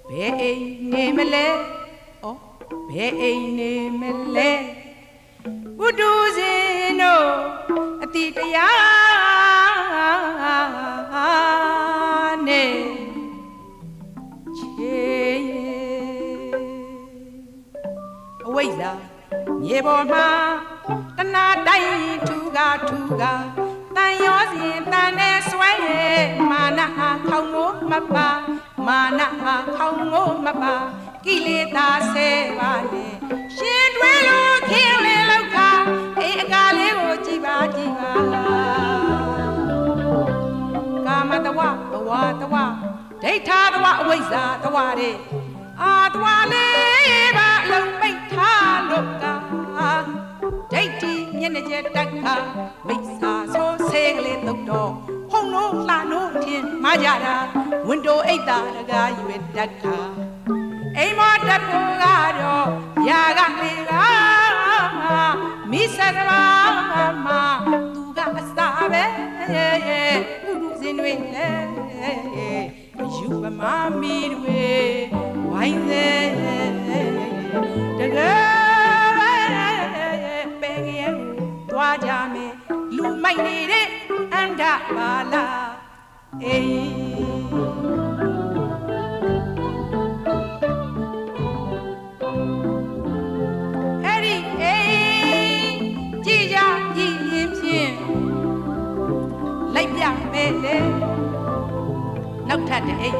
ဘယ်အိမ်နေမလဲဩဘယ်အိမ်နေမလဲဘုဒ္ဓဇင်တို့အတိတရားနဲ့ချေအဝိဇ္ဇာမြေပေါ်မှာတဏှာတိုင်းထူကားတန်ရောစဉ်တန်နဲ့ဆွဲမာနခေါင်းမိုးမပါမာနခေါင်းမိုးမပါကိလေသာဆဲပါလေရှင်တွဲလို့ခင်းလေလောက်ခါအိမ်အကားလေးကိုကြည်ပါကာမတဝဘဝတဝဒိဋ္ဌာတဝအဝိဇ္ဇာတဝတဲ့အာတဝလေးပါအလုံးပိတ်ထားလို့ကဒိဋ္ဌိမျက်နှာကျတက်ကမိစ္ဆာဆိုးဆေးကလေးတုတ်တော့ဟုံလို့လှလို့ထင်မှားကြတာဝန်တိုအိတ်တာတကားရွယ်တက်ကအိမ်မောတက်ဖို့ကတော့ຢာကလေးကမိစ္ဆာတဘာမှာသူကအစားပဲဥဒုစင်တွေလည်းယူပမာမီတွေဝိုင်းသေးတကယ်ပဲငယ်သွားကြမယ်လူမိုက်နေတဲ့အန္တပါလာအေးအဲ့ဒီအေးကြည်ကြကြည်ရင်ဖြင့်လိုက်ပြမယ်လေနောက်ထပ်တဲ့အိမ်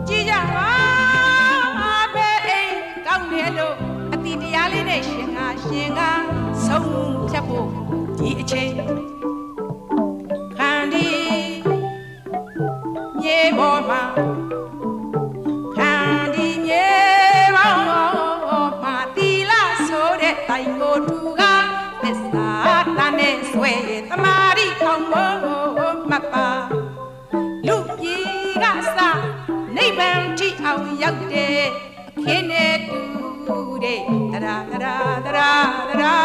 ကြည်ကြပါပဲအိမ်ကောင်းတယ်လို့အတိတရားလေးနဲ့ရှင်ကဆုံးဖြတ်ဖို့ဒီအချိန်ခန္ဒီမြေပေါ်မှာခန္ဒီမြေပေါ်မှာတီလာဆိုတဲ့တိုင်ကိုတူကသစ္စာတန်နဲ့ဆွဲရဲ့တမာရီခေါင်းမိုးမပါလူကြီးကစနိဗ္ဗာန်ထိအောင်ရောက်တဲ့အခင်းနဲ့တူတဲ့တရာ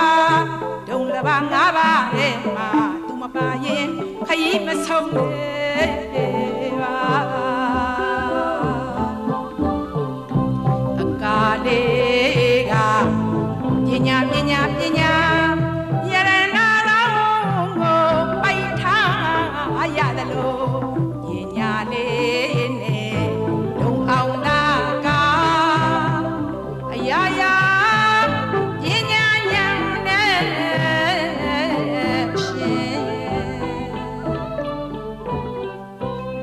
ဒုံလဘာငါးပါးရဲ့မှာသူမပါရင်ခရီးမဆုံးနဲ့ပါအကားလေးကပညာရဏတော်ကိုပိုက်ထားရတယ်လို့ပညာလေးနဲ့ဒုံအောင်တာကအရာရာပညာဉာဏ်နဲ့ရှင်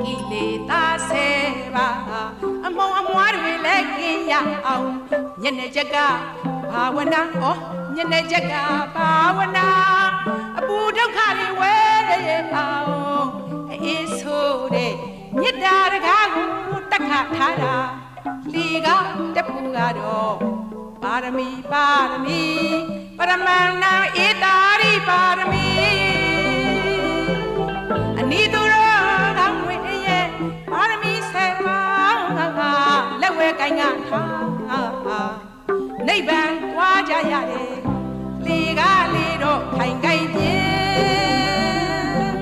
ကိလေသာဆဲပါအမောင်အမွားတွေလည်းกินရအောင်ညနေချက်ကဘာဝနာညနေချက်ကဘာဝနာအပူဒုက္ခတွေဝဲအောင်အေးဆိုတဲ့မေတ္တာတကားကိုတက်ခထားတာလီကတပူကတော့ပါရမီပရမဏ္ဏဧတာရိပါရမီအနိတုရောကောင်းဝင်ရဲ့ပါရမီ7ပါးလက်ဝဲကိုင်းကထားနိဗ္ဗာန်သွားကြရတယ်လေကားလေးတော့ခိုင်ခိုင်ပြင်း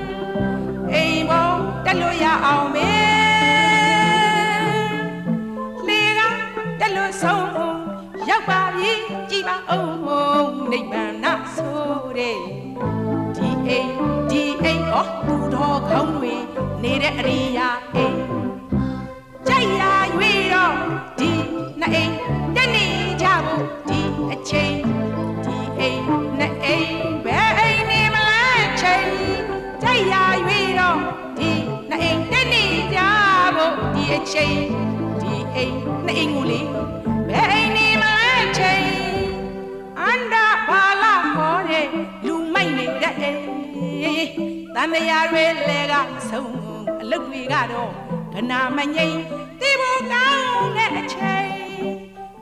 အိမ်ပေါ်တက်လို့ရအောင်မေလေကားတက်လို့ဆုံးရောက်ပါပြီကြည်ပါအောင်နိဗ္ဗာန်ဆိုတဲ့ဒီအိမ်သူတော်ခေါင်းတွေနေတဲ့အရိယာအိမ်ကြိုက်ရာရွေတော့ဒီနှစ်အိမ်တက်နေကြဖို့ဒီအချိန်ဒီအိမ်နှစ်အိမ်ဘယ်အိမ်နေမလဲချိန်ကြိုက်ရာရွေတော့ဒီနှစ်အိမ်တက်နေကြဖို့ဒီအချိန်ဒီအိမ်နှစ်အိမ်ကိုလေဘယ်အိမ်နေမလဲချိန်အန္တဘာလာခေါ်တဲ့လူမိုက်နေတဲ့အိမ်တန်မြာတွေလဲကဆုံးအလုတ်တွေကတော့ကနာမငိမ့်တိဘောကောင်းတဲ့အချိန်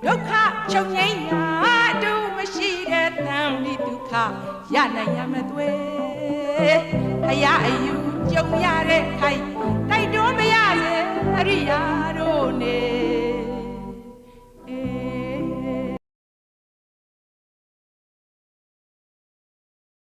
ဒုက္ခချုပ်ငိမ့်ရာတူမရှိတဲ့တန်ဒီဒုက္ခရနိုင်ရမသွေအရာအယူကြုံရတဲ့ခိုင်တိုက်တွန်းမရစေအရိယာတို့နေ